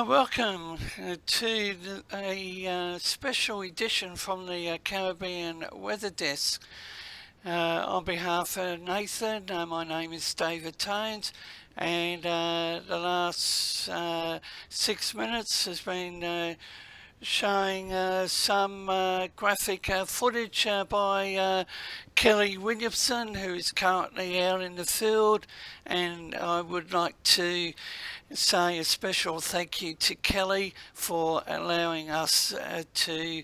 Welcome to a special edition from the Caribbean Weather Desk. On behalf of Nathan, my name is David Tones, and the last 6 minutes has been showing some graphic footage by Kelly Williamson, who is currently out in the field, and I would like to say a special thank you to Kelly for allowing us to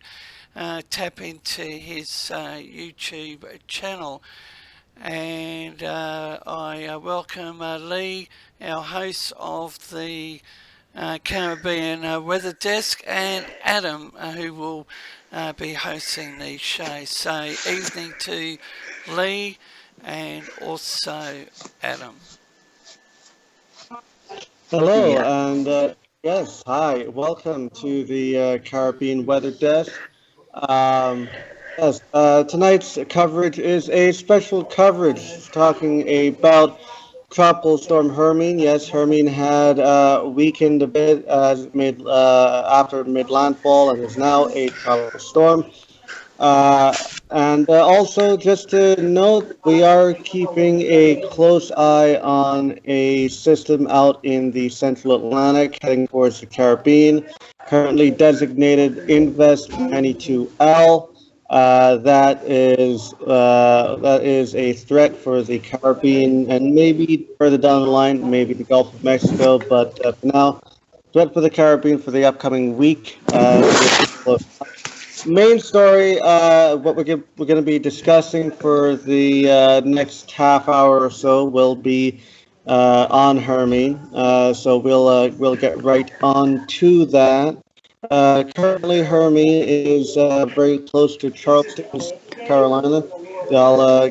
tap into his YouTube channel. And I welcome Lee, our host of the Caribbean Weather Desk, and Adam, who will be hosting the show. So, evening to Lee and also Adam. Hello, and yes, hi, welcome to the Caribbean Weather Desk. Um, tonight's coverage is a special coverage talking about Tropical Storm Hermine. Yes, Hermine had weakened a bit as it made after mid landfall and is now a tropical storm. Uh, and also, just to note, we are keeping a close eye on a system out in the central Atlantic heading towards the Caribbean, currently designated Invest 92L. That is a threat for the Caribbean and maybe further down the line, maybe the Gulf of Mexico. But for now, threat for the Caribbean for the upcoming week. Main story, what we're going to be discussing for the next half hour or so will be on Hermine. So we'll get right on to that. Currently, Hermine is very close to Charleston, South Carolina. I'll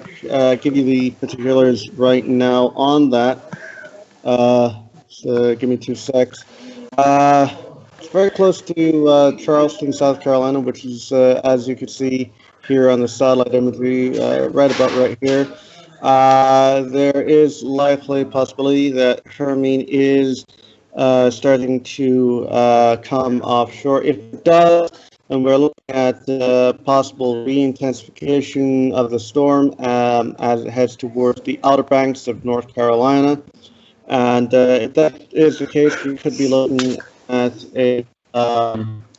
give you the particulars right now on that. So give me 2 secs. It's very close to Charleston, South Carolina, which is, as you can see here on the satellite imagery, right about right here. There is likely possibility that Hermine is starting to come offshore. If it does, and we're looking at possible re-intensification of the storm as it heads towards the Outer Banks of North Carolina. And if that is the case, we could be looking at a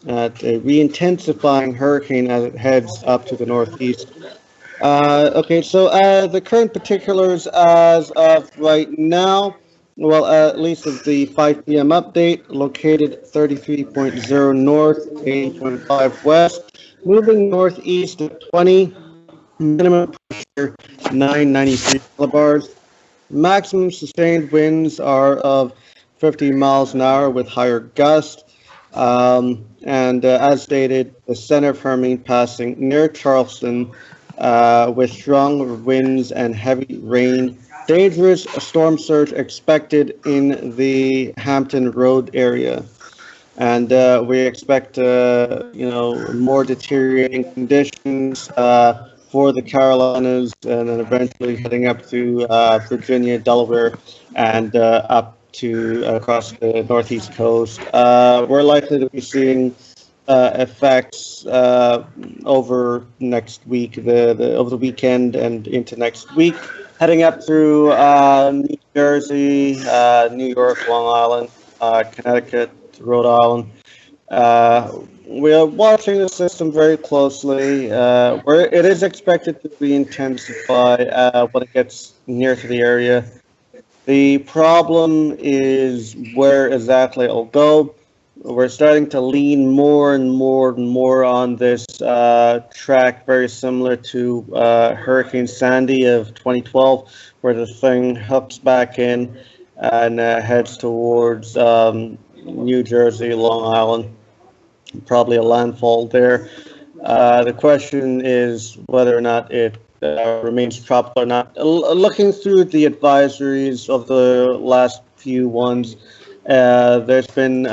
re-intensifying hurricane as it heads up to the northeast. Okay, so the current particulars as of right now, well, at least of the 5 p.m. update, located 33.0 north, 80.5 west, moving northeast at 20, minimum pressure 993 millibars. Maximum sustained winds are of 50 miles an hour with higher gusts. And as stated, the center of Hermine passing near Charleston with strong winds and heavy rain. Dangerous storm surge expected in the Hampton Road area. And we expect, more deteriorating conditions for the Carolinas, and then eventually heading up to Virginia, Delaware, and up to across the northeast coast. We're likely to be seeing effects over next week, over the weekend and into next week, heading up through New Jersey, New York, Long Island, Connecticut, Rhode Island. We are watching the system very closely. Where it is expected to re-intensify when it gets near to the area. The problem is where exactly it'll go. We're starting to lean more and more and more on this track, very similar to Hurricane Sandy of 2012, where the thing hooks back in and heads towards New Jersey, Long Island, probably a landfall there. The question is whether or not it remains tropical or not. Looking through the advisories of the last few ones, there's been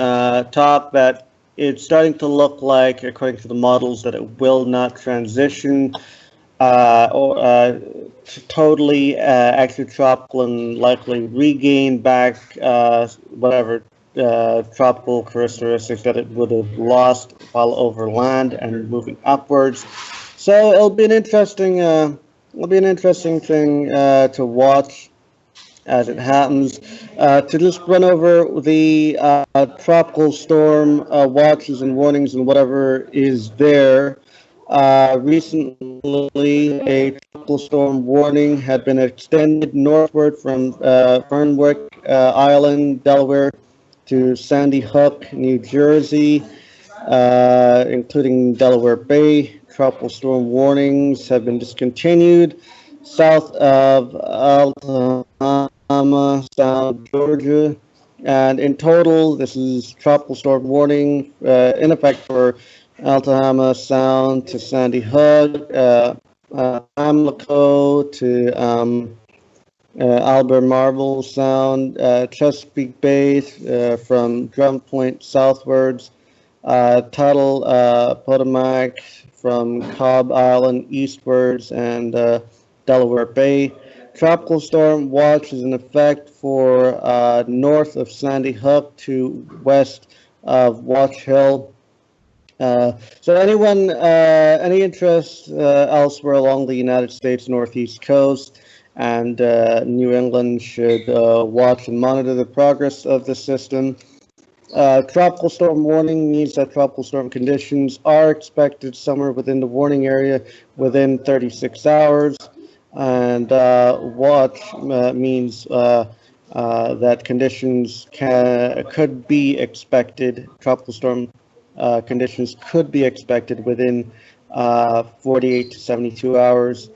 talk that it's starting to look like, according to the models, that it will not transition or totally extratropical and likely regain back whatever tropical characteristics that it would have lost while over land and moving upwards. So it'll be an interesting thing to watch as it happens. To just run over the tropical storm watches and warnings and whatever is there. Recently, a tropical storm warning had been extended northward from Fernwick Island, Delaware, to Sandy Hook, New Jersey, including Delaware Bay. Tropical storm warnings have been discontinued south of Alabama, Sound, Georgia. And in total, this is tropical storm warning in effect for Alabama Sound to Sandy Hook, Pamlico to Albert Marble Sound, Chesapeake Bay from Drum Point southwards, Tuttle, Potomac from Cobb Island eastwards, and Delaware Bay. Tropical storm watch is in effect for north of Sandy Hook to west of Watch Hill. So any interest elsewhere along the United States Northeast coast and New England should watch and monitor the progress of the system. Tropical storm warning means that tropical storm conditions are expected somewhere within the warning area within 36 hours. And watch means that conditions could be expected, tropical storm conditions could be expected within 48 to 72 hours.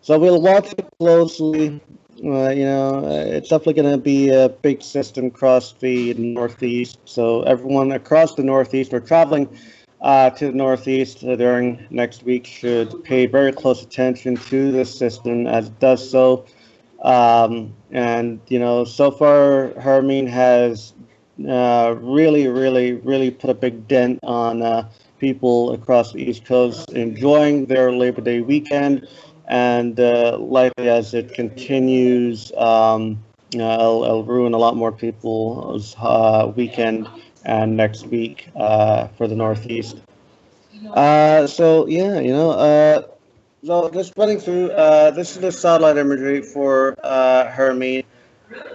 So we'll watch it closely. It's definitely going to be a big system across the Northeast. So everyone across the Northeast or traveling to the Northeast during next week should pay very close attention to this system as it does so. So far, Hermine has really put a big dent on people across the East Coast enjoying their Labor Day weekend. And likely as it continues, it'll ruin a lot more people's weekend and next week for the Northeast. So just running through, this is the satellite imagery for Hermine.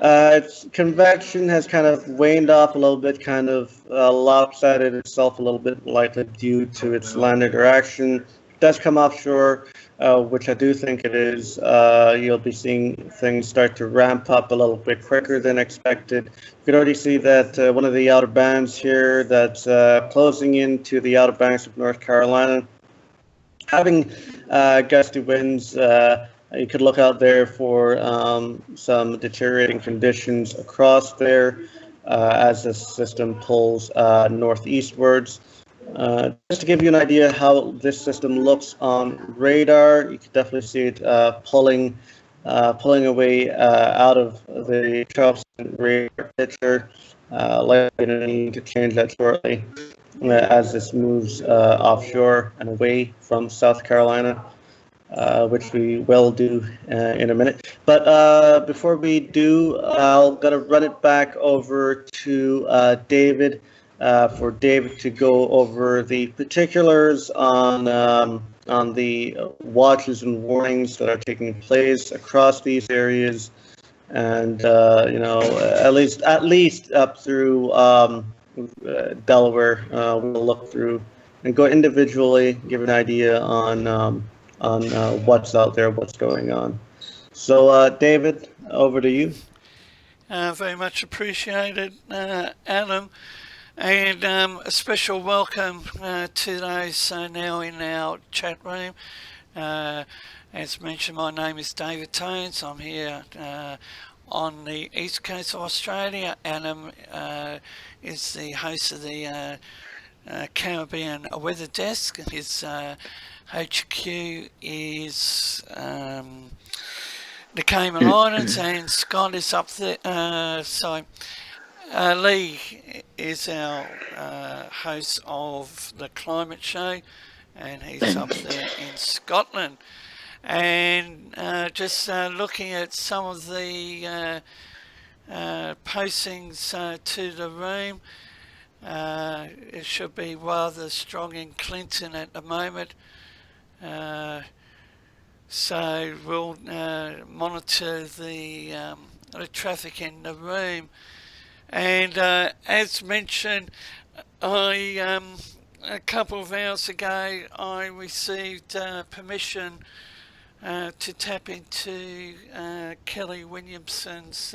Its convection has kind of waned off a little bit, kind of lopsided itself a little bit, likely due to its land interaction. It does come offshore, which I do think it is. You'll be seeing things start to ramp up a little bit quicker than expected. You can already see that one of the outer bands here that's closing into the outer banks of North Carolina, having gusty winds. You could look out there for some deteriorating conditions across there as the system pulls northeastwards. Just to give you an idea how this system looks on radar, you can definitely see it pulling away out of the Charleston radar picture. Likely to need to change that shortly as this moves offshore and away from South Carolina. Which we will do in a minute. But before we do, I'm going to run it back over to David for David to go over the particulars on the watches and warnings that are taking place across these areas, and at least up through Delaware. We'll look through and go individually, give an idea on what's out there, what's going on. So, David, over to you. Very much appreciated, Adam. And a special welcome to those now in our chat room. As mentioned, my name is David Tones. I'm here on the east coast of Australia. Adam is the host of the Caribbean Weather Desk. His HQ is the Cayman Islands, and Scott is up there. Lee is our host of the Climate Show, and he's up there in Scotland. And just looking at some of the postings to the room. It should be rather strong in Clinton at the moment. So we'll monitor the traffic in the room. And as mentioned, a couple of hours ago, I received permission to tap into Kelly Williamson's.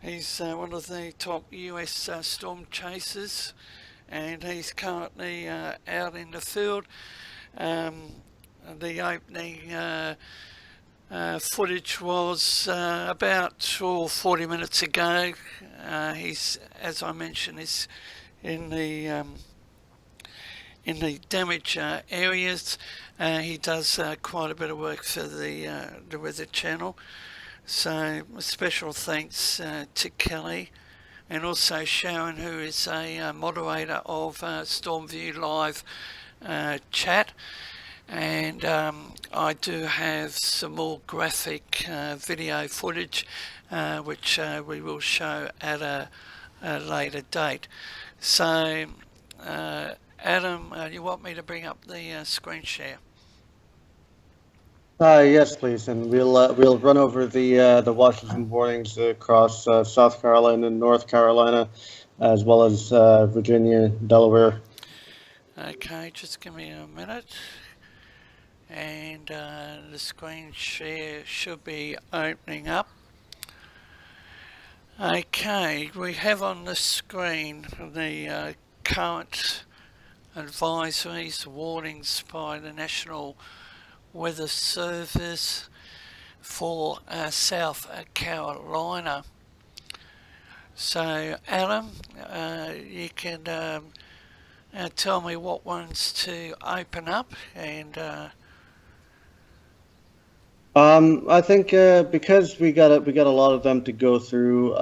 He's one of the top US storm chasers, and he's currently out in the field. The opening footage was about 40 minutes ago. He's, as I mentioned, is in the damage areas. He does quite a bit of work for the Weather Channel. So special thanks to Kelly, and also Sharon, who is a moderator of Stormview Live chat. And I do have some more graphic video footage which we will show at a later date. So Adam, you want me to bring up the screen share? Yes, please, and we'll run over the Washington warnings across South Carolina and North Carolina, as well as Virginia, Delaware. Okay, just give me a minute. And the screen share should be opening up. Okay, we have on the screen the current advisories, warnings by the National Weather Service for South Carolina. So, Adam, you can tell me what ones to open up, and I think because we got a lot of them to go through,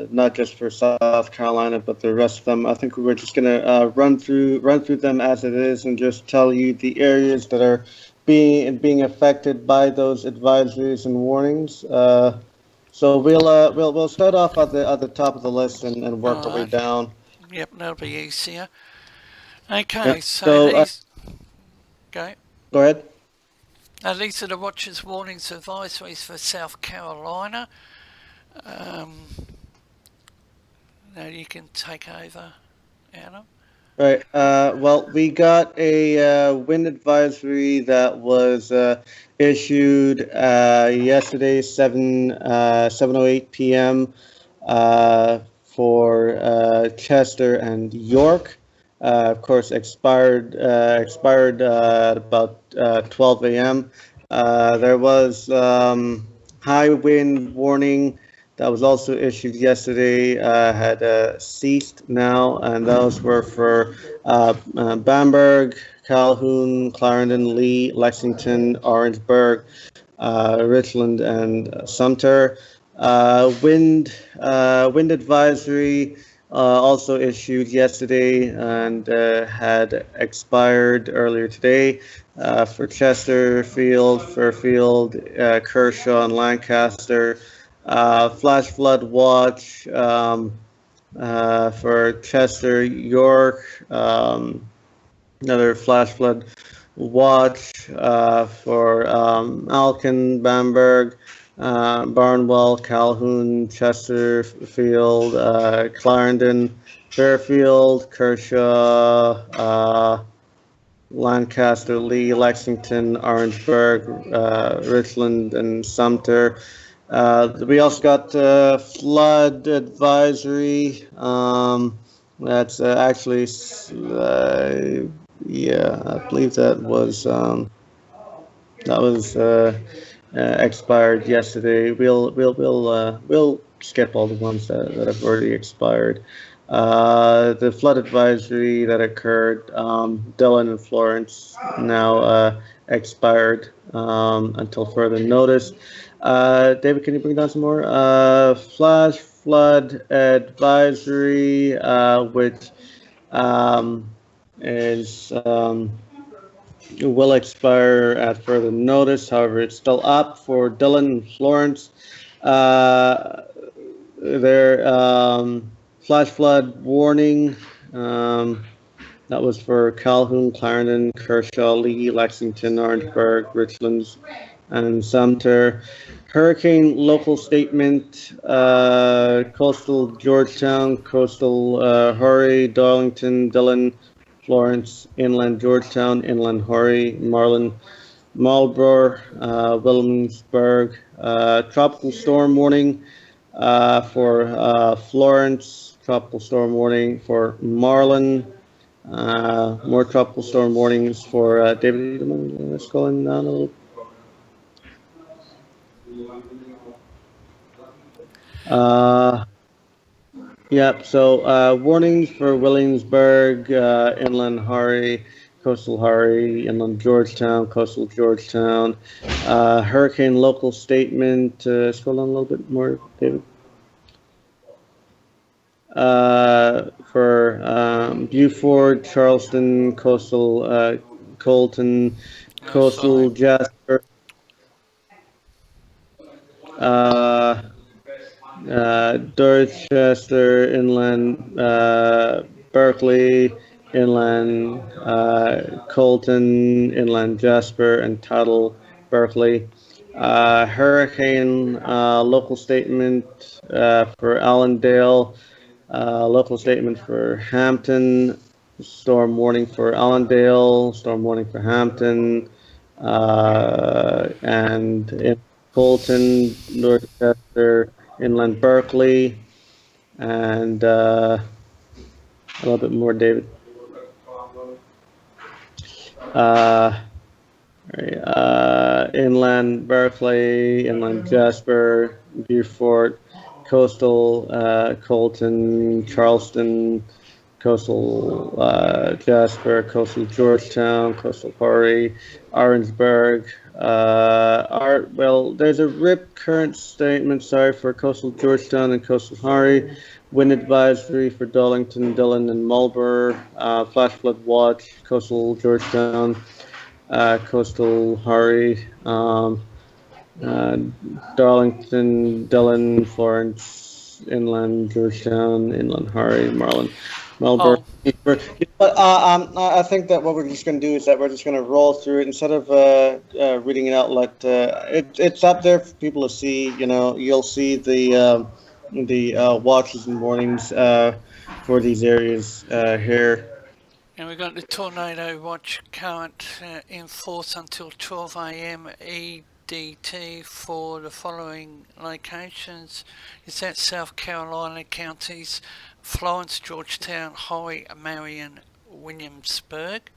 not just for South Carolina, but the rest of them. I think we're just gonna run through them as it is, and just tell you the areas that are being affected by those advisories and warnings. So we'll start off at the top of the list and work our way down. Yep, that'll be easier. Okay, Yep. so these go. Go ahead. These are the watches, warnings, advisories for South Carolina. Now you can take over, Adam. Right. Well, we got a wind advisory that was issued yesterday, 7:08 p.m. For Chester and York. Of course, expired at about 12 a.m. There was high wind warning that was also issued yesterday, had ceased now, and those were for Bamberg, Calhoun, Clarendon, Lee, Lexington, Orangeburg, Richland, and Sumter. Wind advisory also issued yesterday and had expired earlier today for Chesterfield, Fairfield, Kershaw, and Lancaster. Flash flood watch for Chester, York. Another flash flood watch for Alkin, Bamberg, Barnwell, Calhoun, Chesterfield, Clarendon, Fairfield, Kershaw, Lancaster, Lee, Lexington, Orangeburg, Richland, and Sumter. We also got flood advisory. That's actually, yeah, I believe that was expired yesterday. We'll skip all the ones that have already expired. The flood advisory that occurred, Dillon and Florence, now expired until further notice. David, can you bring down some more? Flash flood advisory, which is will expire at further notice. However, it's still up for Dillon and Florence. there. Flash flood warning. That was for Calhoun, Clarendon, Kershaw, Lee, Lexington, Orangeburg, Richlands, and Sumter. Hurricane local statement, coastal Georgetown, coastal Horry, Darlington, Dillon, Florence, inland Georgetown, inland Horry, Marlin, Marlborough, Williamsburg. Tropical storm warning for Florence, tropical storm warning for Marlin. More tropical storm warnings for David. Let's go in a little. Uh, Yep. So warnings for Williamsburg, inland Harry, coastal Harry, inland Georgetown, coastal Georgetown. Hurricane local statement. Scroll down a little bit more, David. For Beaufort, Charleston, coastal Colton, coastal Jasper. Uh, Dorchester, inland Berkeley, inland Colton, inland Jasper, and Tuttle, Berkeley. Hurricane local statement for Allendale, local statement for Hampton, storm warning for Allendale, storm warning for Hampton, and in Colton, Dorchester, inland Berkeley, and a little bit more, David. Inland Berkeley, inland Jasper, Beaufort, coastal Colton, Charleston, coastal Jasper, coastal Georgetown, coastal Horry, Orangeburg. Well, there's a RIP current statement, sorry, for coastal Georgetown and coastal Horry. Wind advisory for Darlington, Dillon, and Marlborough. Flash flood watch, coastal Georgetown, coastal Horry, Darlington, Dillon, Florence, inland Georgetown, inland Horry, Marlborough. Oh, But I think that what we're just going to do is that we're just going to roll through it instead of reading it out. It's up there for people to see. You know, you'll see the watches and warnings for these areas here. and we've got the tornado watch current in force until 12 a.m. EDT for the following locations. Is that South Carolina counties, Florence, Georgetown, Horry, Marion, Williamsburg.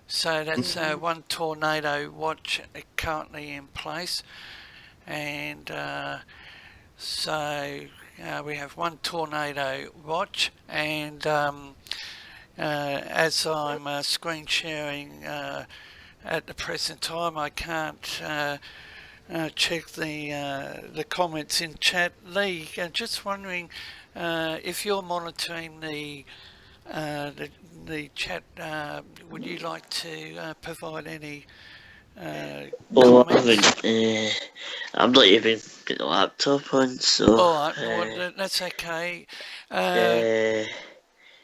So that's one tornado watch currently in place, and so we have one tornado watch, and as I'm screen sharing at the present time, I can't check the comments in chat. Lee, just wondering if you're monitoring the chat, would you like to provide any Oh, I comments? haven't. I'm not even got the laptop on, so. Alright, well, that's okay.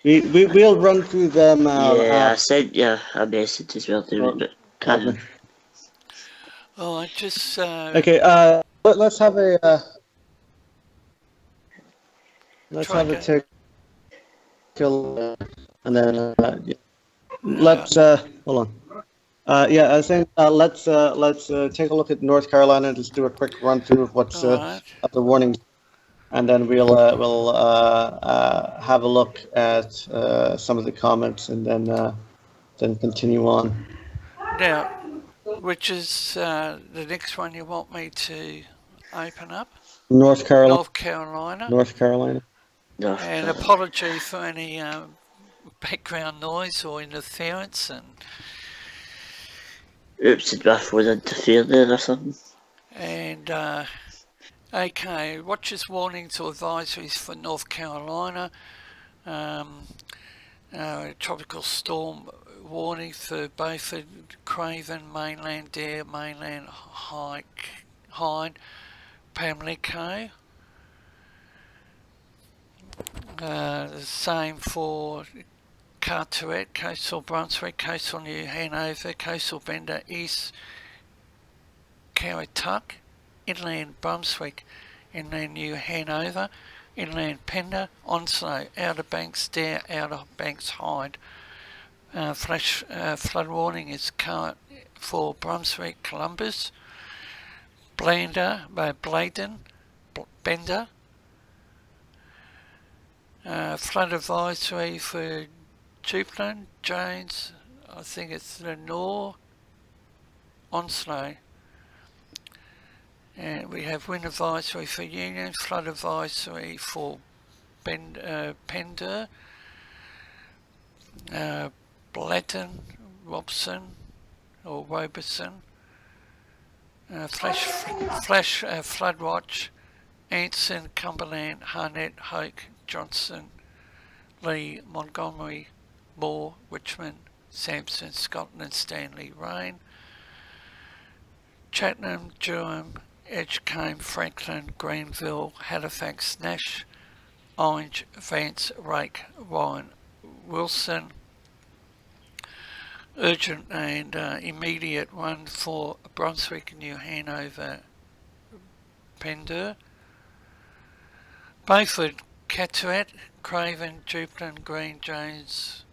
We'll run through them. Yeah, I sent you a message as well, David, but can't. Alright, just Okay. Let's have a tick, and then yeah. Let's hold on. Yeah, I was saying let's take a look at North Carolina and just do a quick run through of what's alright. of the warnings, and then we'll have a look at some of the comments, and then continue on. Now, which is the next one you want me to open up? North Carolina. North Carolina. North Carolina. And apology for any background noise or interference. And oops, did my phone interfere there or something? And okay, watches, warnings or advisories for North Carolina. Tropical storm warning for Beaufort, Craven, mainland Dare, mainland Hyde, Pamlico. The same for Carteret, Coastal Brunswick, Coastal New Hanover, Coastal Bender, East Carrituck, Inland Brunswick, Inland New Hanover, Inland Pender, Onslow, Outer Banks Dare, Outer Banks Hyde. Flash flood warning is current for Brunswick, Columbus, Bladen, Bender. Flood advisory for Juplin, Jones, I think it's Lenore, Onslow. And we have wind advisory for Union, flood advisory for Pender, Blatton, Robson or Robertson, flash flood watch, Anson, Cumberland, Harnett, Hoke, Johnson, Lee, Montgomery, Moore, Richmond, Sampson, Scotland, Stanley, Rain, Cheltenham, Durham, Edgecombe, Franklin, Greenville, Halifax, Nash, Orange, Vance, Rake, Ryan, Wilson. Urgent and immediate one for Brunswick, New Hanover, Pender. Beaufort, Carteret, Craven, Juplin, Green, Jones,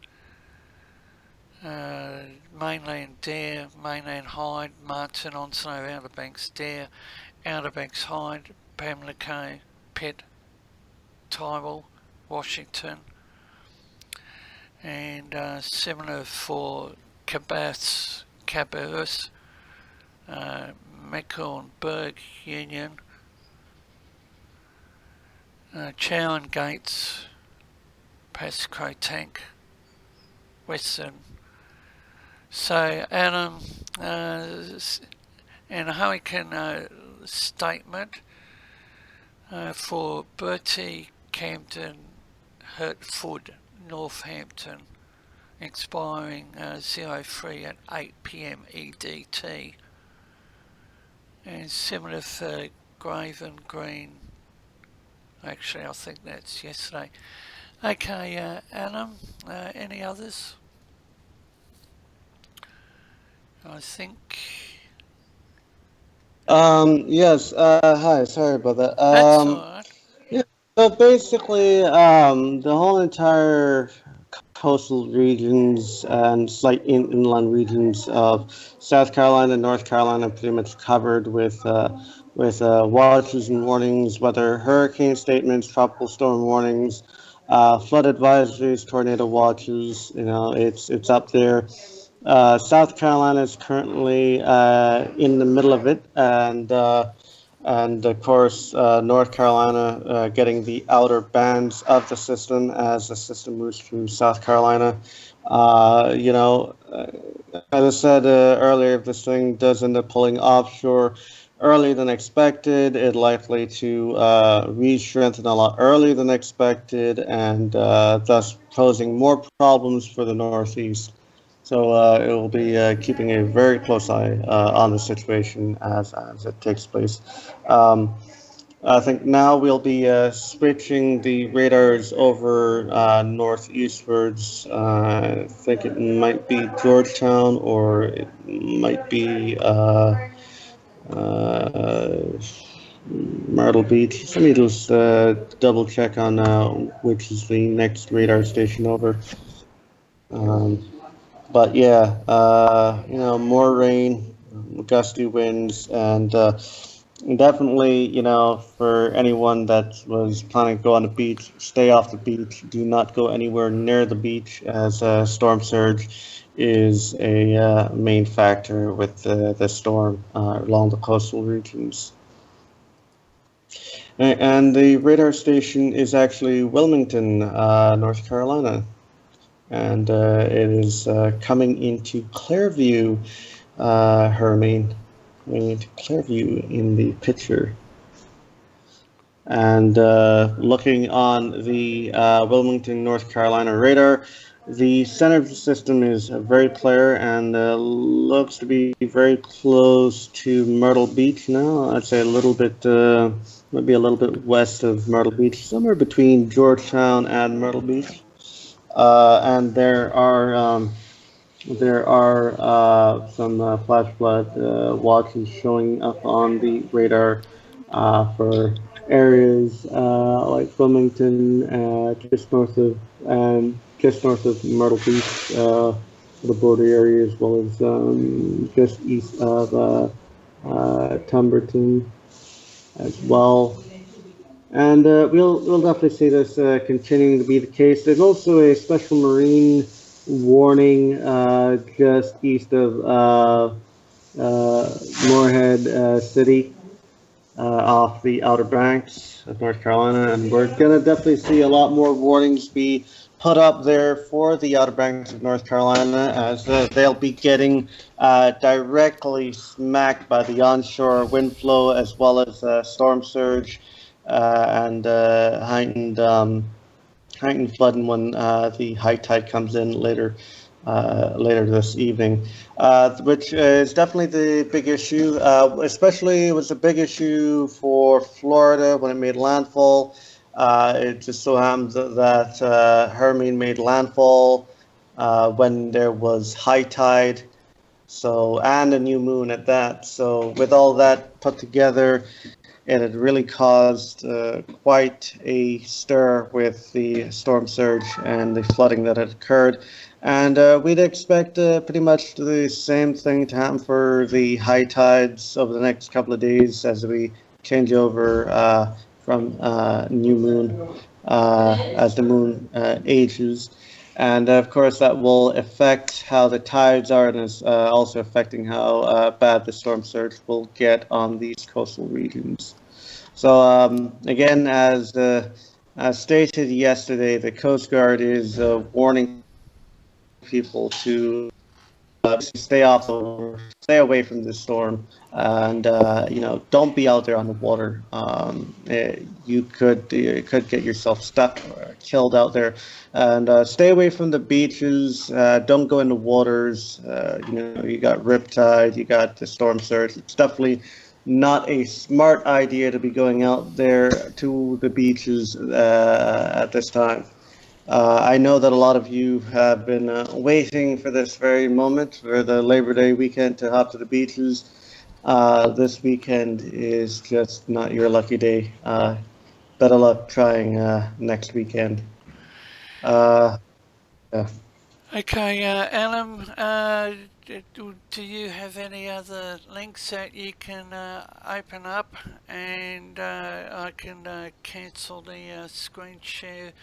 Mainland Dare, Mainland Hyde, Martin, Onslow, Outer Banks Dare, Outer Banks Hyde, Pamlico, Pitt, Tyrrell, Washington, and similar for Cabarrus, Mecklenburg, Union, Chowan Gates, Pascoe Tank, Western. So Adam, and a hurricane statement for Bertie, Camden, Hertford, Northampton, expiring 03 at 8 p.m. EDT, and similar for Graven Green. Actually, I think that's yesterday. Okay, Adam, any others? I think. Yes, hi, sorry about that. That's alright. Yeah, so basically, the whole entire coastal regions and slight inland regions of South Carolina and North Carolina are pretty much covered with watches and warnings, whether hurricane statements, tropical storm warnings, flood advisories, tornado watches. You know, it's up there. South Carolina is currently in the middle of it, and of course, North Carolina getting the outer bands of the system as the system moves through South Carolina. You know, as I said earlier, if this thing does end up pulling offshore earlier than expected, it likely to re-strengthen a lot earlier than expected, and thus posing more problems for the Northeast. So it will be keeping a very close eye on the situation as it takes place. Um, I think now we'll be switching the radars over northeastwards. I think it might be Georgetown or it might be Myrtle Beach. Let me just double check on which is the next radar station over. Um, but yeah, you know, more rain, gusty winds, and definitely, you know, for anyone that was planning to go on the beach, stay off the beach. Do not go anywhere near the beach, as storm surge is a main factor with the storm along the coastal regions. And the radar station is actually Wilmington, North Carolina. And it is coming into Clairview, Hermine. Coming into Clairview in the picture. And looking on the Wilmington, North Carolina radar, The center of the system is very clear and looks to be very close to Myrtle Beach now. I'd say a little bit, maybe a little bit west of Myrtle Beach, somewhere between Georgetown and Myrtle Beach. And there are some flash flood watches showing up on the radar for areas like Wilmington, just north of Myrtle Beach, the border area, as well as just east of Tumberton as well. And we'll definitely see this continuing to be the case. There's also a special marine warning just east of Moorhead City, off the Outer Banks of North Carolina, and we're gonna definitely see a lot more warnings be put up there for the Outer Banks of North Carolina, as they'll be getting directly smacked by the onshore wind flow, as well as storm surge and heightened flooding when the high tide comes in later this evening, which is definitely the big issue. Especially, it was a big issue for Florida when it made landfall. It just so happens that Hermine made landfall when there was high tide, so, and a new moon at that. So with all that put together, it had really caused quite a stir with the storm surge and the flooding that had occurred. And we'd expect pretty much the same thing to happen for the high tides over the next couple of days as we change over from new moon as the moon ages. And of course, that will affect how the tides are, and is also affecting how bad the storm surge will get on these coastal regions. So again, as stated yesterday, the Coast Guard is warning people to stay off the water, stay away from the storm, and don't be out there on the water. You could get yourself stuck or killed out there, and stay away from the beaches. Don't go in the waters. You got riptide, you got the storm surge. It's definitely not a smart idea to be going out there to the beaches at this time. I know that a lot of you have been waiting for this very moment for the Labor Day weekend to hop to the beaches. This weekend is just not your lucky day. Better luck trying next weekend. Yeah. Okay, Alan, do you have any other links that you can open up, and I can cancel the screen share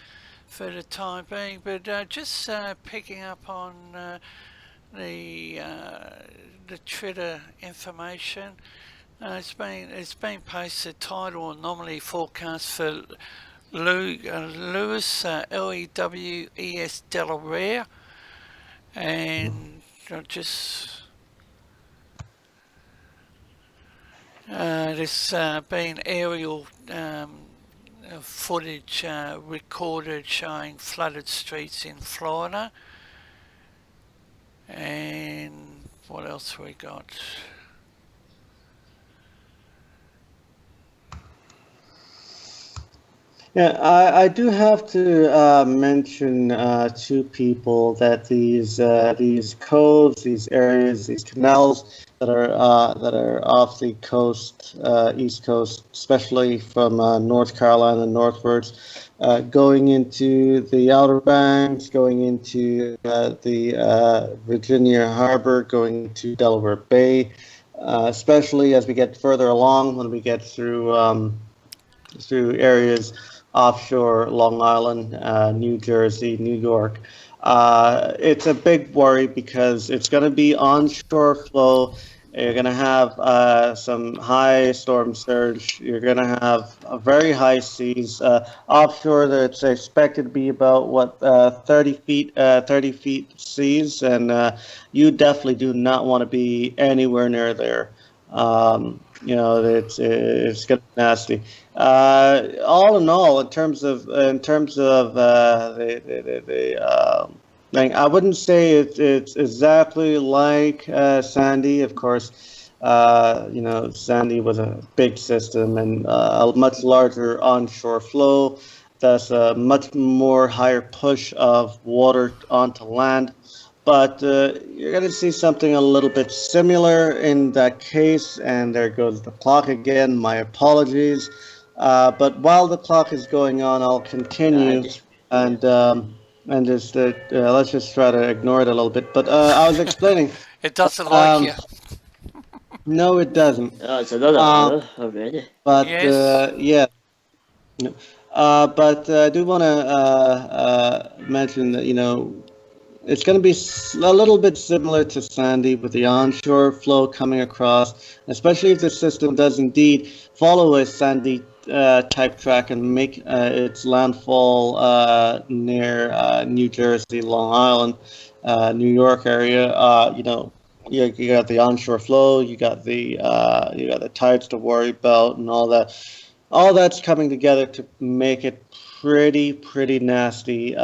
for the time being? But just picking up on the Twitter information, it's been posted. Tidal anomaly forecast for Lewis, Lewes, Delaware, and just there's been aerial footage recorded showing flooded streets in Florida. And what else we got? Yeah, I do have to mention to people that these coves, these areas, these canals that are off the coast, east coast, especially from North Carolina northwards, going into the Outer Banks, going into the Virginia Harbor, going to Delaware Bay, especially as we get further along when we get through areas offshore Long Island, New Jersey, New York. It's a big worry because it's going to be onshore flow. You're going to have some high storm surge. You're going to have very high seas. Offshore, it's expected to be about 30 feet seas, and you definitely do not want to be anywhere near there. It's gonna be nasty. All in all, in terms of the Like, I wouldn't say it's exactly like Sandy. Of course, Sandy was a big system and a much larger onshore flow. That's a much more higher push of water onto land. But you're going to see something a little bit similar in that case. And there goes the clock again. My apologies. But while the clock is going on, I'll I continue just and. Just let's just try to ignore it a little bit. But I was explaining. It doesn't like Um, you. no, it doesn't. oh, it's another Um, hour already. but Yes. yeah. But I do want to mention that it's going to be a little bit similar to Sandy with the onshore flow coming across, especially if the system does indeed follow a Sandy type track and make its landfall near New Jersey, Long Island, New York area. You got the onshore flow, you got the tides to worry about, and all that. All that's coming together to make it pretty nasty.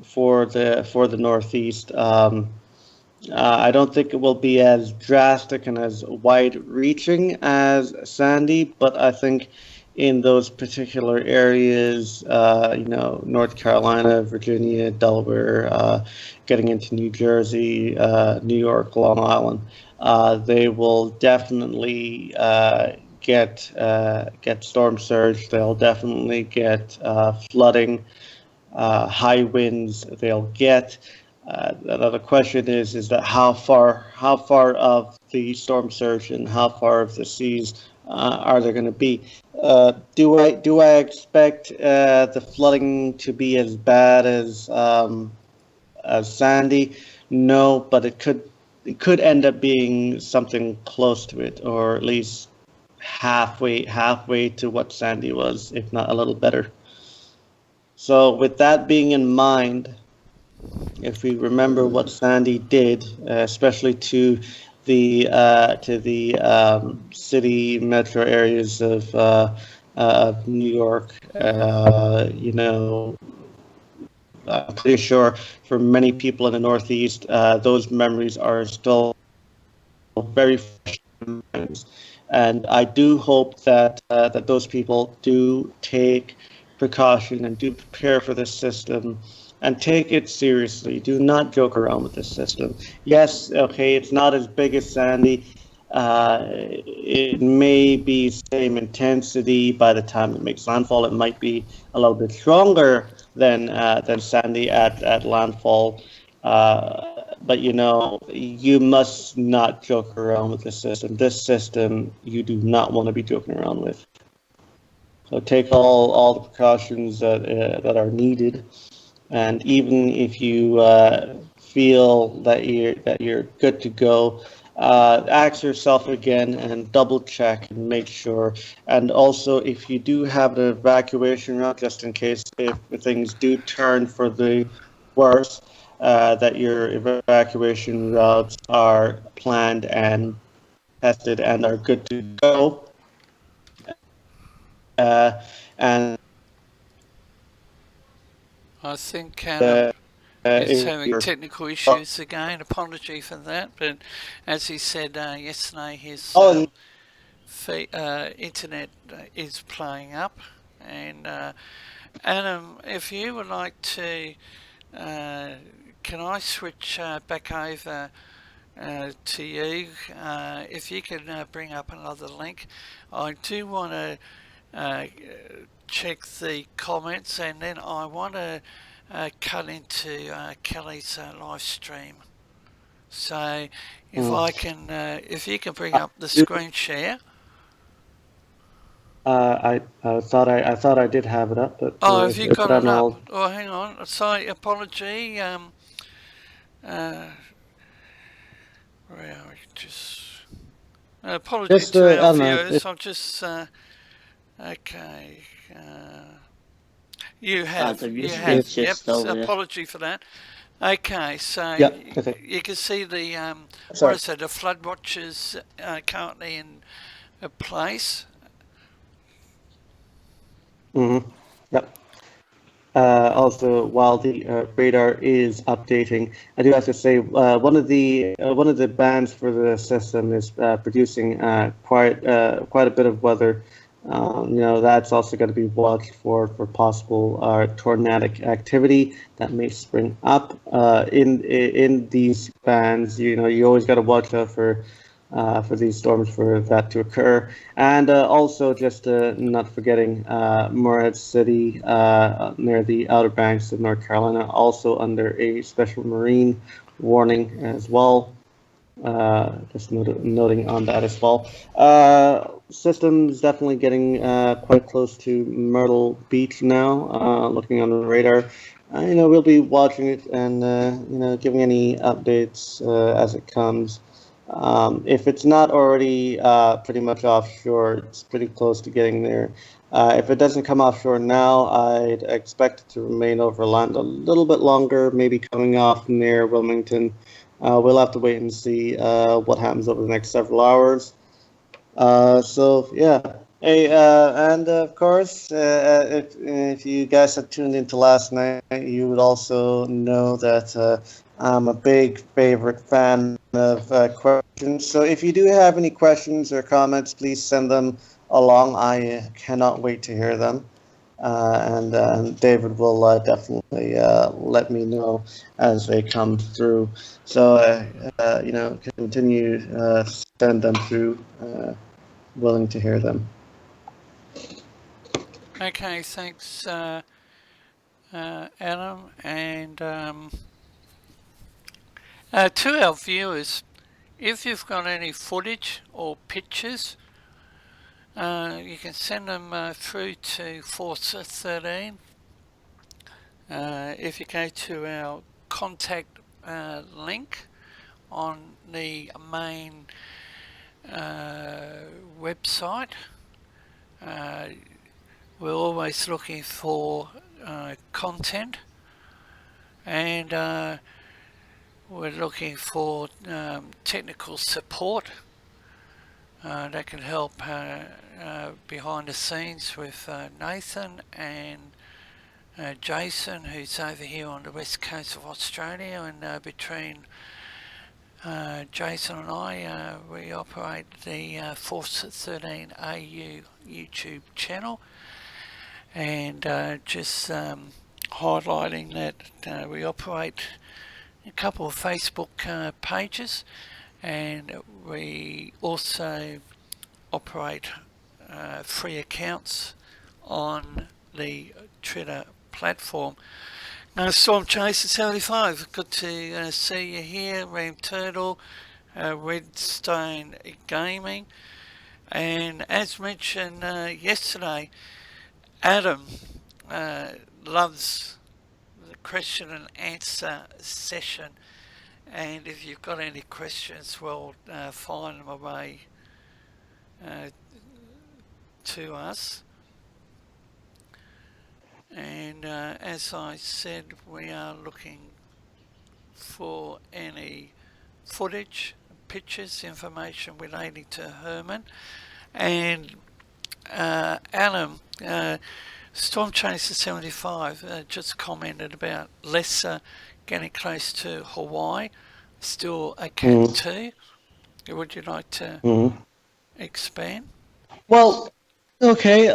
For the Northeast. I don't think it will be as drastic and as wide-reaching as Sandy, but I think in those particular areas, North Carolina, Virginia, Delaware, getting into New Jersey, New York, Long Island, they will definitely get storm surge. They'll definitely get flooding, high winds they'll get. Another question is that how far of the storm surge and how far of the seas are there going to be? Do I expect the flooding to be as bad as Sandy? No, but it could end up being something close to it, or at least halfway to what Sandy was, if not a little better. So, with that being in mind, if we remember what Sandy did, especially to the city metro areas of New York, I'm pretty sure for many people in the Northeast, those memories are still very fresh in their minds. And I do hope that those people do take precaution and do prepare for this system and take it seriously. Do not joke around with this system. Yes, okay, it's not as big as Sandy. It may be same intensity by the time it makes landfall. It might be a little bit stronger than Sandy at landfall. But you must not joke around with this system. This system you do not want to be joking around with. So take all the precautions that are needed, and even if you feel that you're good to go, ask yourself again and double check and make sure. And also, if you do have an evacuation route, just in case if things do turn for the worse, that your evacuation routes are planned and tested and are good to go. And I think is if having you're technical issues again. Apology for that, but as he said yesterday, his oh, internet is playing up. And Adam, if you would like to, can I switch back over to you? If you can bring up another link, I do want to uh, check the comments, and then I want to cut into Kelly's live stream. So if I can, if you can bring up the screen share. I thought I did have it up, but Oh, have if, you if got not, it up? I'll Oh, hang on. Sorry, apology. Uh, where are we? Just apology just to I our don't know. viewers. I'll just okay. You have, The you music have. is If Yep. just over there. Apology for that. Okay, so yeah, okay, you can see the what sorry. is it? The flood watches currently in place. Mm-hmm. Yep. Also, while the radar is updating, I do have to say one of the bands for the system is producing quite a bit of weather. That's also going to be watched for possible tornadic activity that may spring up in these bands. You always got to watch out for these storms for that to occur. And also, just not forgetting Morehead City near the Outer Banks of North Carolina, also under a special marine warning as well. Just noting on that as well. Systems definitely getting quite close to Myrtle Beach now. Looking on the radar, we'll be watching it and giving any updates as it comes. If it's not already pretty much offshore, it's pretty close to getting there. If it doesn't come offshore now, I'd expect it to remain over land a little bit longer, maybe coming off near Wilmington. We'll have to wait and see what happens over the next several hours. So yeah. Hey, and of course, if you guys had tuned into last night, you would also know that I'm a big favorite fan of questions. So if you do have any questions or comments, please send them along. I cannot wait to hear them. And David will definitely let me know as they come through. So, continue send them through. Willing to hear them. Okay, thanks, Adam. And to our viewers, if you've got any footage or pictures, you can send them through to Forza 13. If you go to our contact link on the main website, we're always looking for content, and we're looking for technical support that can help behind the scenes with Nathan and Jason, who's over here on the west coast of Australia, and between Jason and I, we operate the Force 13 AU YouTube channel, and just highlighting that we operate a couple of Facebook pages, and we also operate free accounts on the Twitter platform. Storm Chaser 75, good to see you here. Ram Turtle, Redstone Gaming, and as mentioned yesterday, Adam loves the question and answer session, and if you've got any questions, well, find them away to us. And as I said, we are looking for any footage, pictures, information relating to Hermine. And Adam, Storm Chaser 75 just commented about Lesser getting close to Hawaii, still a Cat 2. Would you like to expand? Well, okay.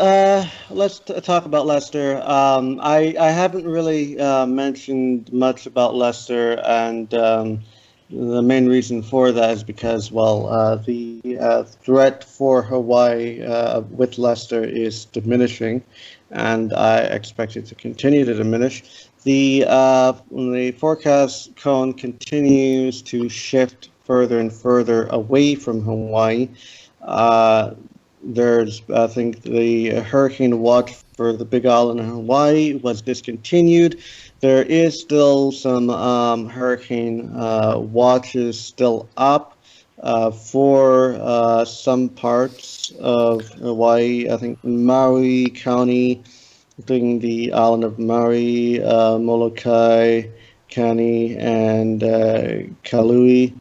Let's talk about Lester. I haven't really mentioned much about Lester, and the main reason for that is because, well, the threat for Hawaii with Lester is diminishing, and I expect it to continue to diminish. The forecast cone continues to shift further and further away from Hawaii. I think, the hurricane watch for the Big Island in Hawaii was discontinued. There is still some hurricane watches still up for some parts of Hawaii. I think Maui County, including the island of Maui, Molokai County, and Kalui,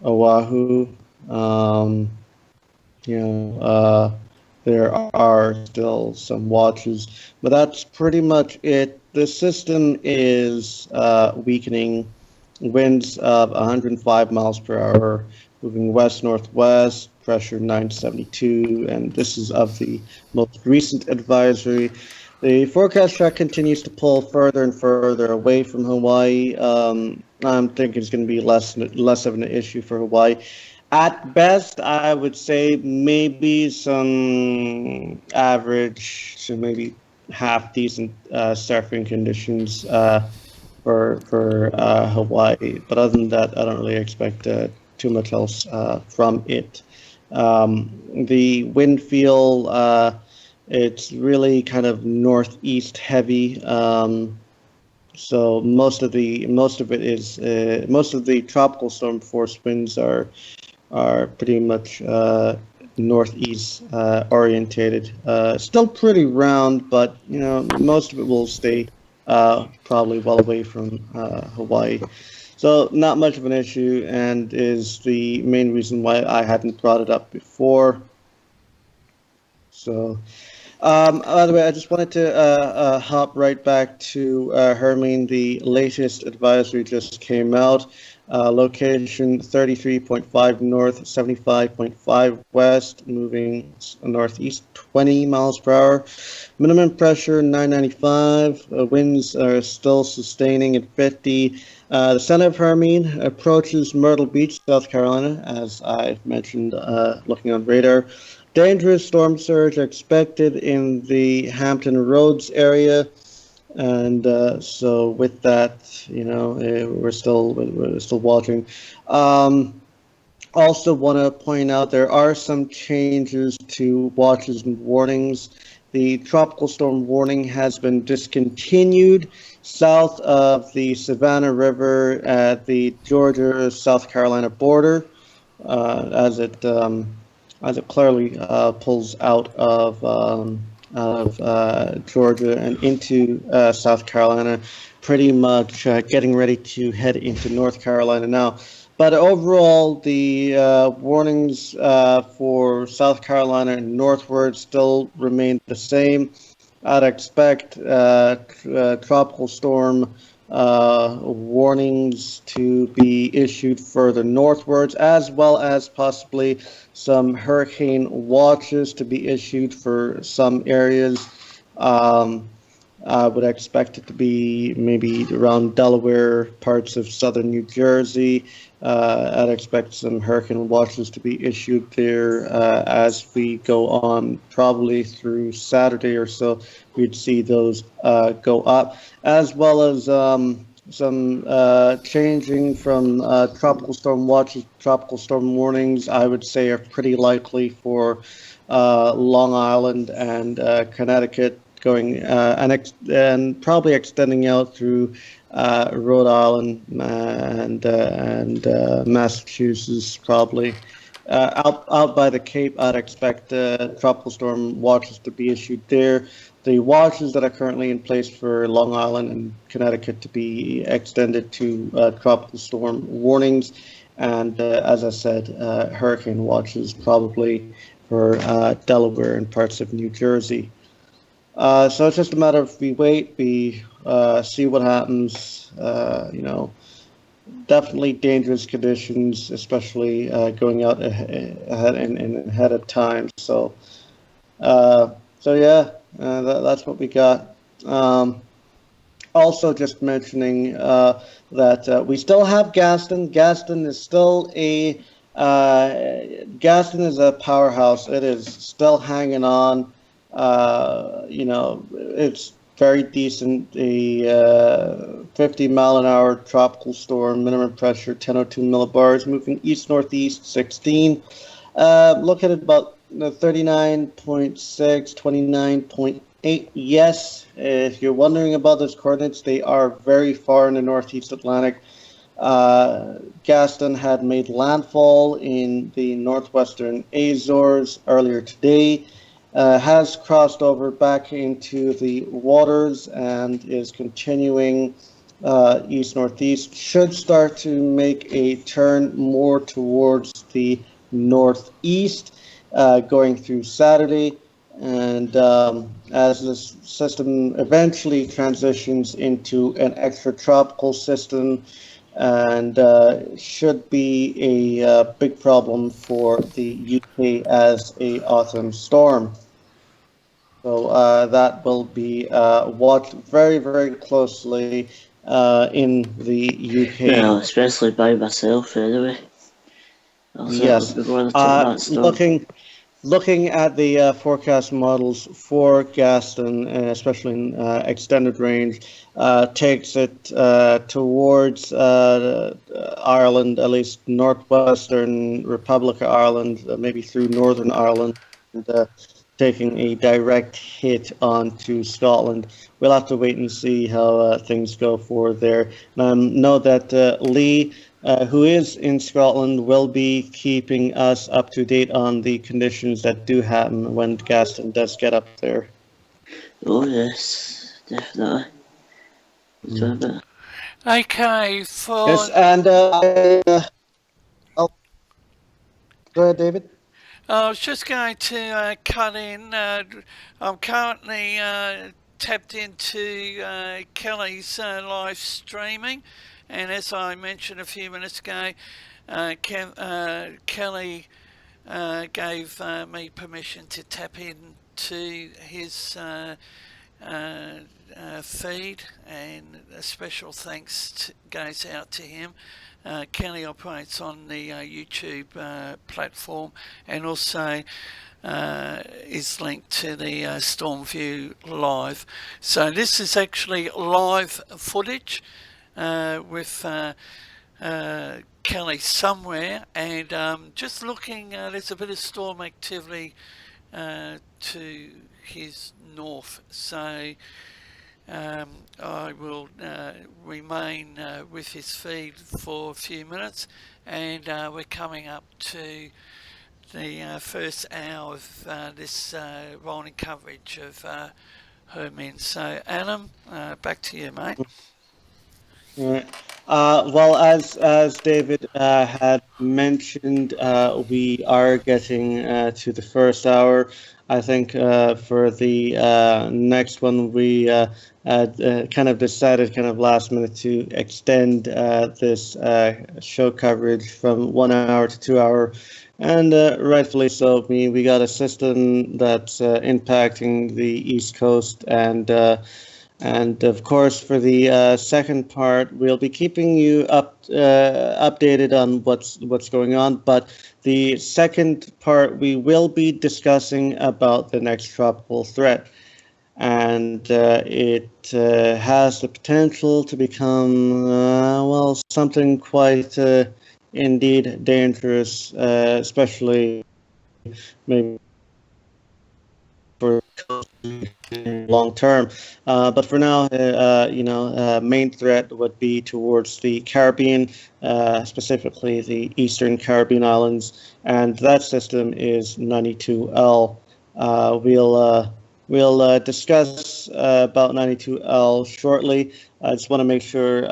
Oahu. You know, there are still some watches, but that's pretty much it. The system is weakening. Winds of 105 miles per hour, moving west-northwest, pressure 972, and this is of the most recent advisory. The forecast track continues to pull further and further away from Hawaii. I'm thinking it's going to be less of an issue for Hawaii. At best, I would say maybe some average, so maybe half decent surfing conditions for Hawaii. But other than that, I don't really expect too much else from it. The wind feel, it's really kind of northeast heavy. So most of the tropical storm force winds are pretty much northeast orientated. Still pretty round, but most of it will stay probably well away from Hawaii. So not much of an issue, and is the main reason why I hadn't brought it up before. So, by the way, I just wanted to hop right back to Hermine. The latest advisory just came out. Location 33.5 north, 75.5 west, moving northeast 20 miles per hour. Minimum pressure 995. Winds are still sustaining at 50. The center of Hermine approaches Myrtle Beach, South Carolina, as I mentioned, looking on radar. Dangerous storm surge expected in the Hampton Roads area. And so with that, we're still watching. Also want to point out there are some changes to watches and warnings. The tropical storm warning has been discontinued south of the Savannah River at the Georgia-South Carolina border, as it clearly pulls out of Georgia and into South Carolina, pretty much getting ready to head into North Carolina now. But overall, the warnings for South Carolina and northward still remain the same. I'd expect tropical storm warnings to be issued further northwards, as well as possibly some hurricane watches to be issued for some areas. I would expect it to be maybe around Delaware, parts of southern New Jersey. I'd expect some hurricane watches to be issued there as we go on, probably through Saturday or so. We'd see those go up, as well as some changing from tropical storm watches, tropical storm warnings. I would say are pretty likely for Long Island and Connecticut, going and probably extending out through Rhode Island and Massachusetts, probably. Out by the Cape, I'd expect tropical storm watches to be issued there. The watches that are currently in place for Long Island and Connecticut to be extended to tropical storm warnings. And as I said, hurricane watches probably for Delaware and parts of New Jersey. So it's just a matter of we wait, we see what happens. Definitely dangerous conditions, especially going out ahead of time. So yeah, that's what we got. Also, just mentioning that we still have Gaston. Gaston is still Gaston is a powerhouse. It is still hanging on. It's very decent. A 50-mile-an-hour tropical storm, minimum pressure 1002 millibars, moving east-northeast 16. Look at it about 39.6, 29.8. Yes, if you're wondering about those coordinates, they are very far in the northeast Atlantic. Gaston had made landfall in the northwestern Azores earlier today. Has crossed over back into the waters and is continuing east-northeast. Should start to make a turn more towards the northeast going through Saturday. And as this system eventually transitions into an extratropical system, and should be a big problem for the UK as a autumn storm. So that will be watched very, very closely in the Well, UK. especially by myself anyway. I'll certainly Yes. be monitoring that storm. Looking at the forecast models for Gaston, especially in extended range, takes it towards Ireland, at least northwestern Republic of Ireland, maybe through Northern Ireland, and taking a direct hit onto Scotland. We'll have to wait and see how things go for there. Know that Lee, who is in Scotland, will be keeping us up to date on the conditions that do happen when Gaston does get up there. Oh yes, definitely. Mm. Okay, Yes, for and I'll go ahead, David. I was just going to cut in. I'm currently tapped into Kelly's live streaming, and as I mentioned a few minutes ago, Kelly gave me permission to tap into his feed, and a special thanks goes out to him. Kelly operates on the YouTube platform, and also is linked to the Stormview Live. So this is actually live footage with Kelly somewhere, and just looking, there's a bit of storm activity to his north. So I will remain with his feed for a few minutes, and we're coming up to the first hour of this rolling coverage of Hermine. So, Adam, back to you, mate. Right. Well, as David had mentioned, we are getting to the first hour. I think for the next one, we kind of decided, kind of last minute, to extend this show coverage from 1 hour to 2 hour, and rightfully so. I mean, we got a system that's impacting the East Coast, and of course, for the second part, we'll be keeping you updated on what's going on. But the second part, we will be discussing about the next tropical threat, and it has the potential to become well, something quite indeed dangerous, especially maybe for long term. But for now, main threat would be towards the Caribbean, specifically the Eastern Caribbean islands, and that system is 92L. We'll discuss about 92L shortly. I just want to make sure,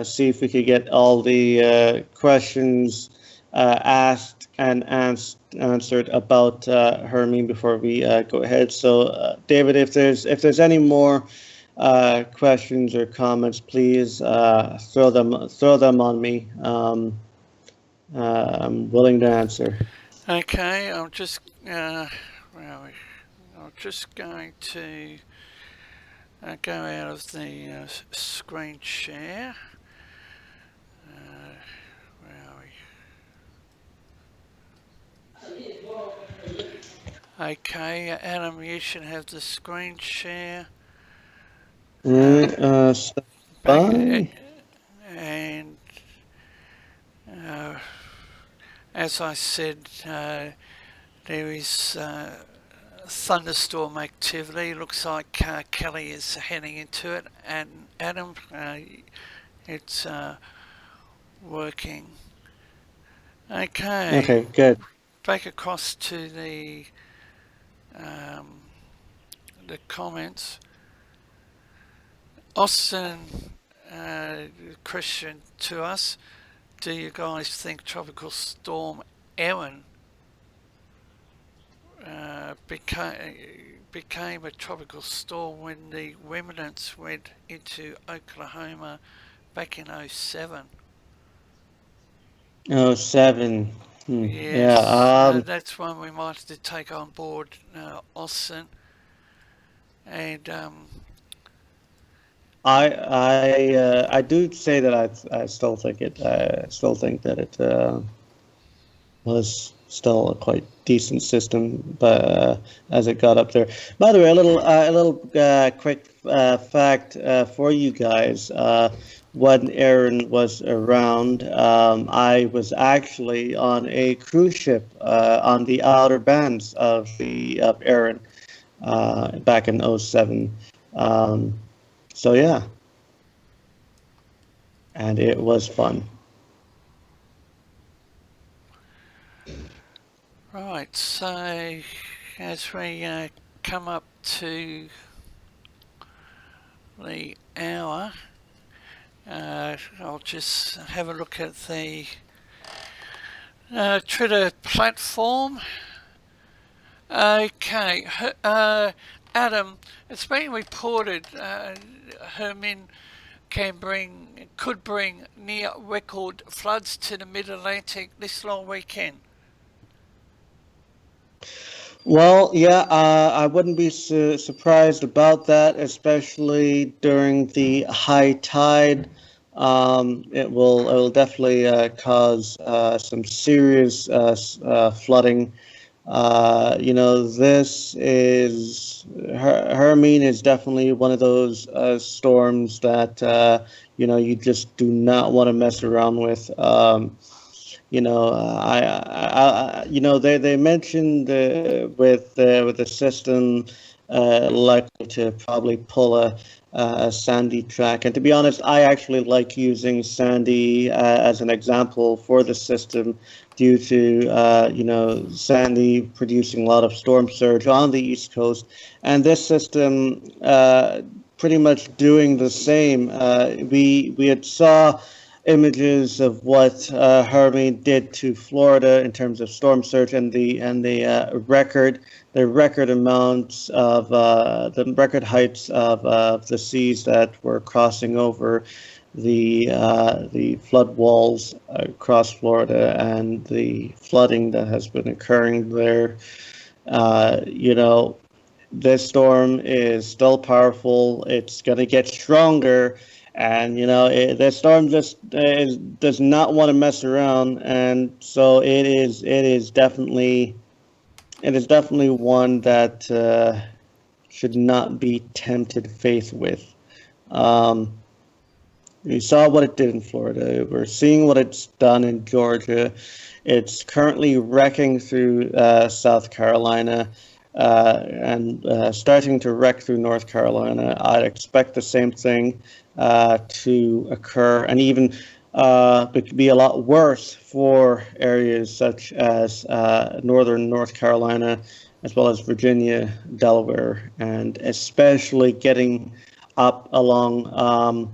see if we could get all the questions asked and answered about Hermine before we go ahead. So, David, if there's any more questions or comments, please throw them on me. I'm willing to answer. Okay, I'm just I'm just going to go out of the screen share. Where are we? Okay, Adam, you should have the screen share. Step Back by. and as I said, there is thunderstorm activity. Looks like Kelly is heading into it, and Adam, it's working. Okay, Okay, good. back across to um, the comments. Austin, question to us: do you guys think Tropical Storm Erin became a tropical storm when the remnants went into Oklahoma back in '07. Oh, seven. Yeah. Yes, that's one we might have to take on board, Austin. And I do say that I still think it. I still think that it was still a quite decent system, but as it got up there. By the way, a little quick fact for you guys. When Aaron was around, I was actually on a cruise ship on the outer bands of Aaron back in '07. So yeah, and it was fun. right, so as we come up to the hour, I'll just have a look at the Twitter platform. Okay, Adam, it's been reported Hermine could bring near record floods to the mid-Atlantic this long weekend. Well, yeah, I wouldn't be surprised about that, especially during the high tide. It will definitely cause some serious flooding. Hermine is definitely one of those storms that you just do not want to mess around with. They mentioned with the system likely to probably pull a Sandy track. And to be honest, I actually like using Sandy as an example for the system due to Sandy producing a lot of storm surge on the East Coast, and this system pretty much doing the same. We had saw images of what Hermine did to Florida in terms of storm surge and the record amounts of the record heights of the seas that were crossing over the flood walls across Florida and the flooding that has been occurring there. This storm is still powerful. It's going to get stronger, and the storm just does not want to mess around, and so it is definitely one that should not be tempted faith with. Um, we saw what it did in Florida. We're seeing what it's done in Georgia. It's currently wrecking through South Carolina and starting to wreck through North Carolina. I'd expect the same thing to occur, and even it could be a lot worse for areas such as northern North Carolina, as well as Virginia, Delaware, and especially getting up along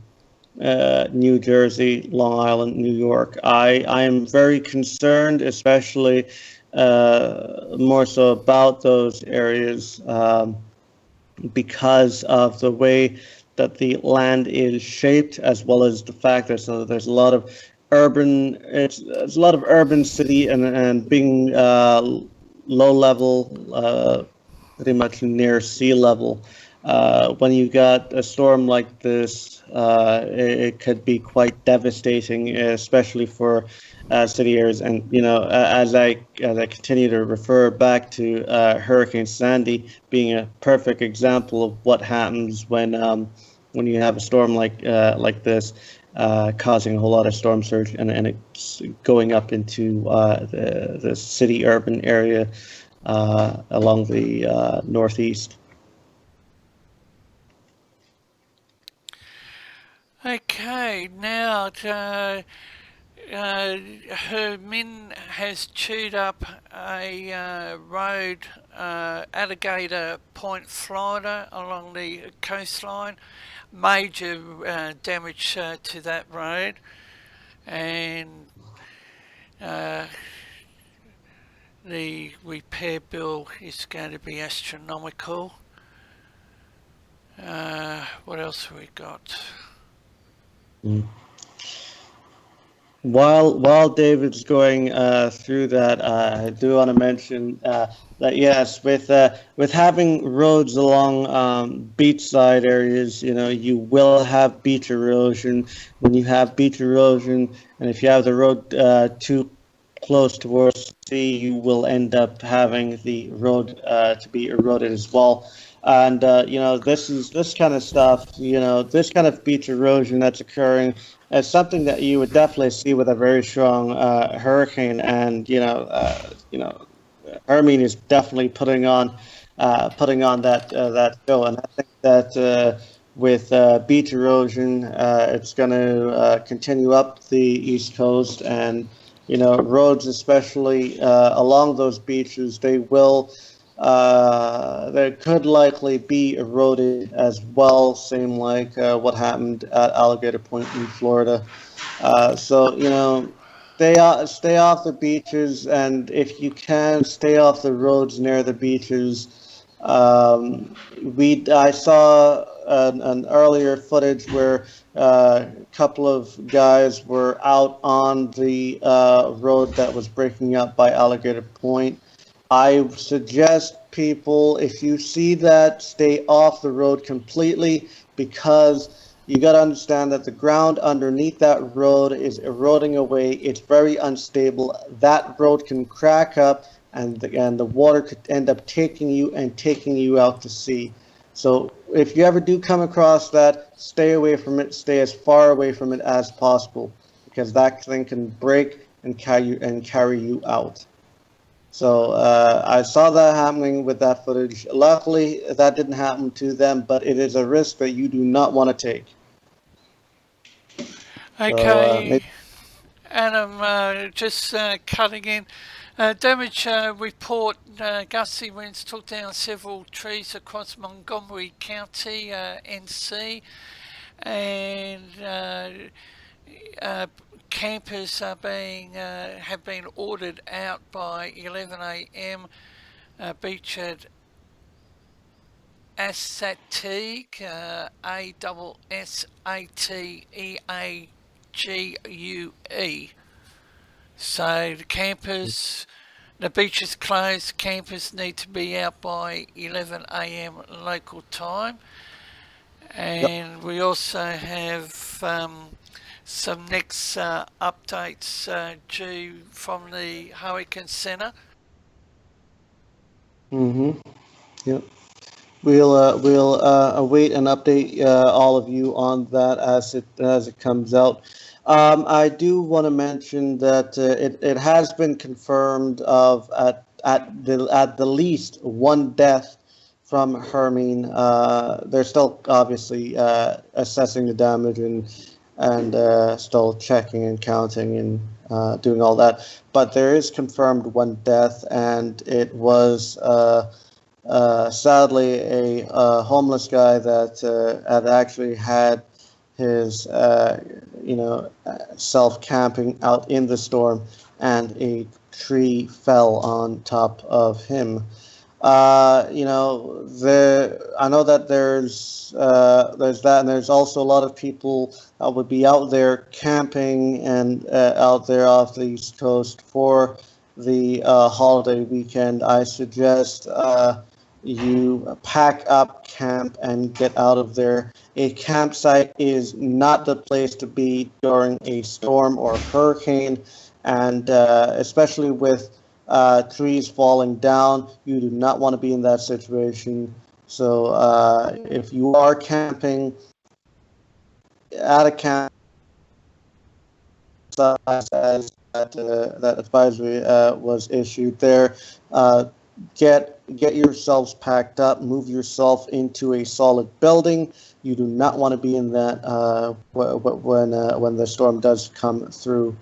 New Jersey, Long Island, New York. I am very concerned, especially more so about those areas because of the way that the land is shaped, as well as the fact that there's a lot of it's a lot of urban city and being low level, pretty much near sea level. When you got a storm like this, it could be quite devastating, especially for city areas. And as I continue to refer back to Hurricane Sandy being a perfect example of what happens when you have a storm like this. Causing a whole lot of storm surge, and it's going up into the city urban area along the northeast. Okay, now Hermine has chewed up a road, Alligator Point, Florida, along the coastline. Major damage to that road, and the repair bill is going to be astronomical. What else have we got? While David's going through that, I do want to mention that yes, with having roads along beachside areas, you will have beach erosion. When you have beach erosion, and if you have the road too close towards the sea, you will end up having the road to be eroded as well. And this kind of stuff, this kind of beach erosion that's occurring as something that you would definitely see with a very strong hurricane, and Hermine is definitely putting on that show, and I think that with beach erosion, it's going to continue up the east coast, and roads, especially along those beaches, there could likely be eroded as well, same like what happened at Alligator Point in Florida. So stay off the beaches, and if you can, stay off the roads near the beaches. I saw an earlier footage where a couple of guys were out on the road that was breaking up by Alligator Point. I suggest people, if you see that, stay off the road completely, because you got to understand that the ground underneath that road is eroding away. It's very unstable. That road can crack up, and the water could end up taking you out to sea. So if you ever do come across that, stay away from it. Stay as far away from it as possible, because that thing can break and carry you out. So I saw that happening with that footage. Luckily, that didn't happen to them, but it is a risk that you do not want to take. So Okay, Adam, just cutting in. Damage report, gusty winds took down several trees across Montgomery County, NC, and uh, campers have been ordered out by 11 a.m. Beach at Assateague, Assateague. So the beach is closed. Campers need to be out by 11 a.m. local time, yep. and we also have some next updates due from the Hurricane Centre. Mm-hmm. Yep. We'll await and update all of you on that as it comes out. I do want to mention that it has been confirmed of at the least one death from Hermine. They're still obviously assessing the damage, and still checking and counting and doing all that. But there is confirmed one death, and it was. Sadly, a homeless guy that had actually had his, self camping out in the storm, and a tree fell on top of him. I know that there's that, and there's also a lot of people that would be out there camping and out there off the East Coast for the holiday weekend. I suggest you pack up camp and get out of there. A campsite is not the place to be during a storm or hurricane, and especially with trees falling down, you do not want to be in that situation. So if you are camping at a campsite, as that advisory was issued there, uh, get yourselves packed up, move yourself into a solid building. You do not want to be in that when the storm does come through.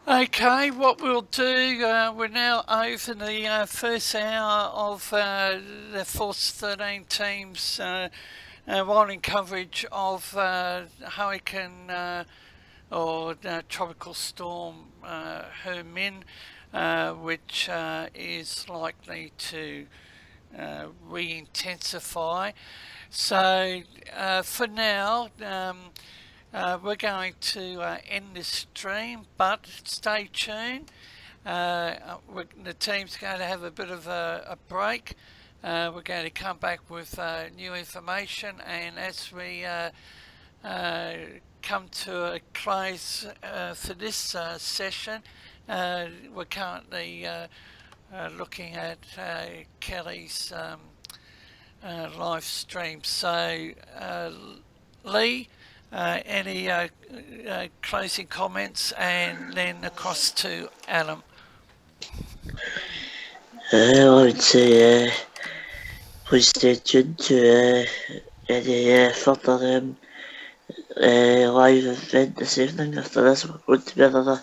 Okay, what we'll do, we're now over the first hour of the Force 13 teams rolling coverage of Hurricane or tropical storm Hermine, which is likely to re-intensify. So for now, we're going to end this stream, but stay tuned. The team's going to have a bit of a break. We're going to come back with new information, and as we come to a close for this session, we're currently looking at Kelly's live stream. So, Lee, any closing comments, and then across to Adam. I would say please stay tuned to any further live event this evening. After this, we're going to be another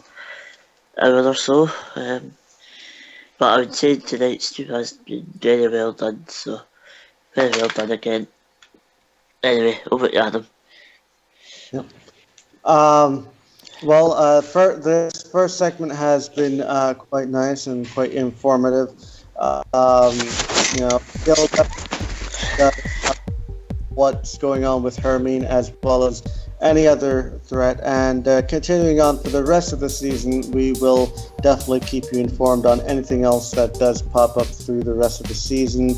hour or so. But I would say tonight's stream has been very well done, so very well done again. Anyway, over to Adam. Yep. This first segment has been quite nice and quite informative. Build up what's going on with Hermine as well as any other threat, and continuing on for the rest of the season, we will definitely keep you informed on anything else that does pop up through the rest of the season.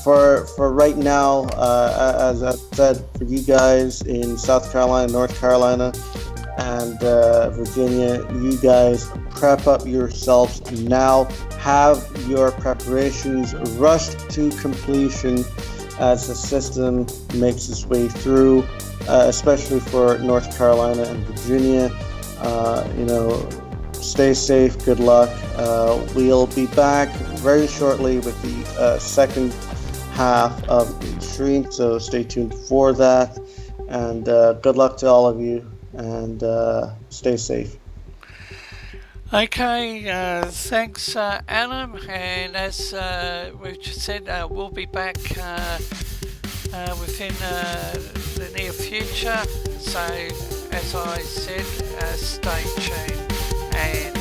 For right now, as I said, for you guys in South Carolina, North Carolina, and Virginia, you guys prep up yourselves now. Have your preparations rushed to completion as the system makes its way through, especially for North Carolina and Virginia. Stay safe, good luck. We'll be back very shortly with the second half of the stream, so stay tuned for that. And good luck to all of you, and stay safe. Okay, thanks, Adam. And as we've just said, we'll be back within the near future. So, as I said, stay tuned and